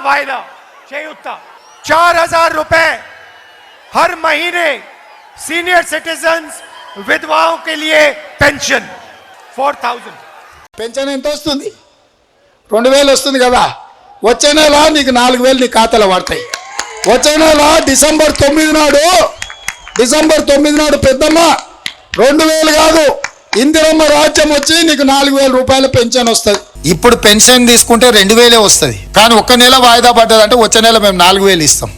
वायदा चेयुत्ता 4000 रुपए हर महीने सीनियर सिटीजन्स विधवाओं के लिए पेंशन 4000 పెన్షన్ ఎంత వస్తుంది 2000 వస్తుంది కదా వచ్చే నెల నీకు 4000 నీ ఖాతాలో పడతాయి వచ్చే నెల డిసెంబర్ 9 నాడు పెద్దమ్మ 2000 కాదు ఇందిరమ్మ రాజ్యం వచ్చి నీకు 4000 రూపాయల పెన్షన్ వస్తుంది ఇప్పుడు పెన్షన్ తీసుకుంటే 2000 వస్తుంది కానీ ఒక్క నెల వాయిదా పడ్డదంటే వచ్చే నెల మేము 4000 ఇస్తాం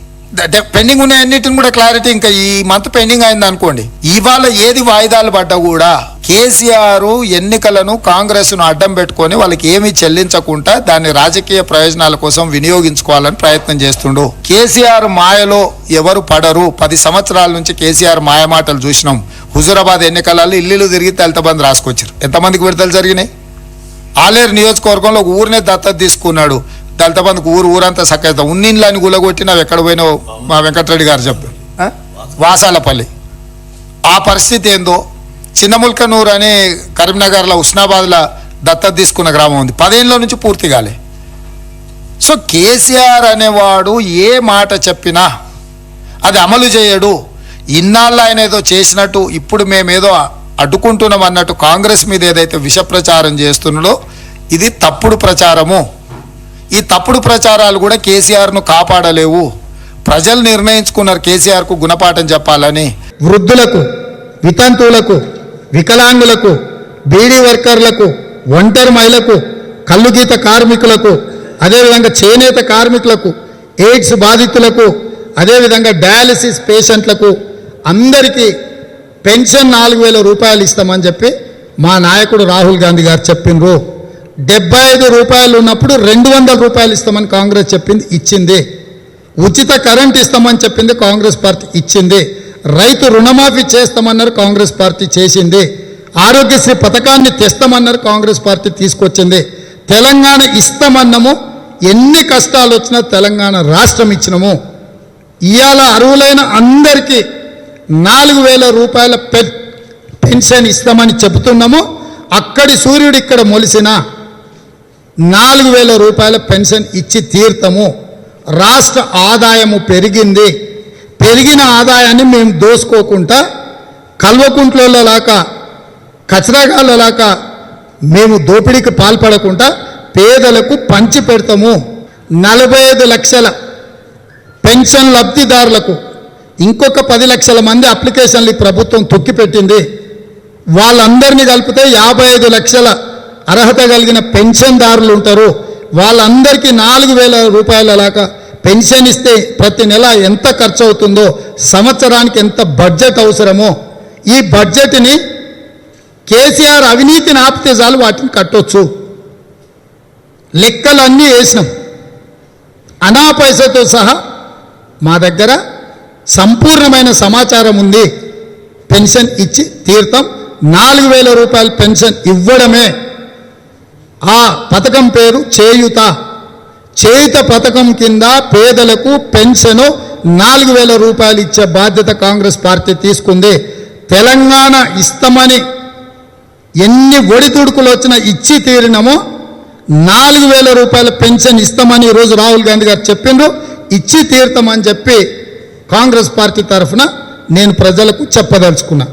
పెండింగ్ ఉన్న అన్నిటిని కూడా క్లారిటీ ఇంకా ఈ మంత్ పెండింగ్ అయింది అనుకోండి ఇవాళ ఏది వాయిదాలు పడ్డా కూడా కేసీఆర్ ఎన్నికలను కాంగ్రెస్ ను అడ్డం పెట్టుకొని వాళ్ళకి ఏమీ చెల్లించకుండా దాన్ని రాజకీయ ప్రయోజనాల కోసం వినియోగించుకోవాలని ప్రయత్నం చేస్తుండు కేసీఆర్ మాయలో ఎవరు పడరు 10 సంవత్సరాల నుంచి కేసీఆర్ మాయమాటలు చూసినాం హుజూరాబాద్ ఎన్నికలలో ఇల్లు తిరిగి దళిత బంధు రాసుకొచ్చారు ఎంతమందికి విడుదల జరిగినాయి ఆలేరు నియోజకవర్గంలో ఊరినే దత్తత తీసుకున్నాడు దళిత బంధుకు ఊరంతా సక్కైతే ఉన్నిళ్ళని గులగొట్టి నావు ఎక్కడ పోయినావు మా వెంకటరెడ్డి గారు చెప్పు వాసాలపల్లి ఆ పరిస్థితి ఏందో చిన్నముల్కనూరు అని కరీంనగర్లో హుస్నాబాద్లో దత్తత తీసుకున్న గ్రామం ఉంది 10 ఏళ్ళ నుంచి పూర్తి కాలే సో కేసీఆర్ అనేవాడు ఏ మాట చెప్పినా అది అమలు చేయడు ఇన్నాళ్ళు ఆయన ఏదో చేసినట్టు ఇప్పుడు మేమేదో అడ్డుకుంటున్నాం అన్నట్టు కాంగ్రెస్ మీద ఏదైతే విష ప్రచారం చేస్తున్నాడో ఇది తప్పుడు ప్రచారము ఈ తప్పుడు ప్రచారాలు కూడా కేసీఆర్ను కాపాడలేవు ప్రజలు నిర్ణయించుకున్నారు కేసీఆర్కు గుణపాఠం చెప్పాలని వృద్ధులకు వితంతువులకు వికలాంగులకు బీడీ వర్కర్లకు ఒంటరి మహిళలకు కల్లుగీత కార్మికులకు అదేవిధంగా చేనేత కార్మికులకు ఎయిడ్స్ బాధితులకు అదేవిధంగా డయాలసిస్ పేషెంట్లకు అందరికీ పెన్షన్ 4000 రూపాయలు ఇస్తామని చెప్పి మా నాయకుడు రాహుల్ గాంధీ గారు చెప్పిండ్రు 75 రూపాయలు ఉన్నప్పుడు 200 రూపాయలు ఇస్తామని కాంగ్రెస్ చెప్పింది ఇచ్చింది ఉచిత కరెంట్ ఇస్తామని చెప్పింది కాంగ్రెస్ పార్టీ ఇచ్చింది రైతు రుణమాఫీ చేస్తామన్నారు కాంగ్రెస్ పార్టీ చేసింది ఆరోగ్యశ్రీ పథకాన్ని తెస్తామన్నారు కాంగ్రెస్ పార్టీ తీసుకొచ్చింది తెలంగాణ ఇస్తామన్నాము ఎన్ని కష్టాలు వచ్చినా తెలంగాణ రాష్ట్రం ఇచ్చినాము ఇవాళ అర్హులైన అందరికీ 4000 రూపాయల పెన్షన్ ఇస్తామని చెబుతున్నాము అక్కడి సూర్యుడు ఇక్కడ మొలిసిన 4000 రూపాయల పెన్షన్ ఇచ్చి తీర్తము రాష్ట్ర ఆదాయము పెరిగింది పెరిగిన ఆదాయాన్ని మేము దోసుకోకుండా కల్వకుంట్లలాగా కచరాగాళ్ళలాగా మేము దోపిడీకి పాల్పడకుండా పేదలకు పంచి పెడతాము 45 లక్షల పెన్షన్ లబ్ధిదారులకు ఇంకొక 10 లక్షల మంది అప్లికేషన్లు ప్రభుత్వం తొక్కిపెట్టింది వాళ్ళందరినీ కలిపితే 55 లక్షల అర్హత కలిగిన పెన్షన్దారులు ఉంటారు వాళ్ళందరికీ 4000 రూపాయలలాగా పెన్షన్ ఇస్తే ప్రతి నెల ఎంత ఖర్చు అవుతుందో సంవత్సరానికి ఎంత బడ్జెట్ అవసరమో ఈ బడ్జెట్ని కేసీఆర్ అవినీతిని ఆపితే చాలు వాటిని కట్టొచ్చు లెక్కలన్నీ వేసినాం అనా పైసతో సహా మా దగ్గర సంపూర్ణమైన సమాచారం ఉంది పెన్షన్ ఇచ్చి తీర్థం 4000 రూపాయల పెన్షన్ ఇవ్వడమే ఆ పథకం పేరు చేయుత పథకం కింద పేదలకు పెన్షన్ 4000 రూపాయలు ఇచ్చే బాధ్యత కాంగ్రెస్ పార్టీ తీసుకుంది తెలంగాణ ఇస్తామని ఎన్ని ఒడిదుడుకులు వచ్చినా ఇచ్చి తీరినమో 4000 రూపాయల పెన్షన్ ఇస్తామని ఈరోజు రాహుల్ గాంధీ గారు చెప్పిండ్రు ఇచ్చి తీరుతామని చెప్పి కాంగ్రెస్ పార్టీ తరఫున నేను ప్రజలకు చెప్పదలుచుకున్నా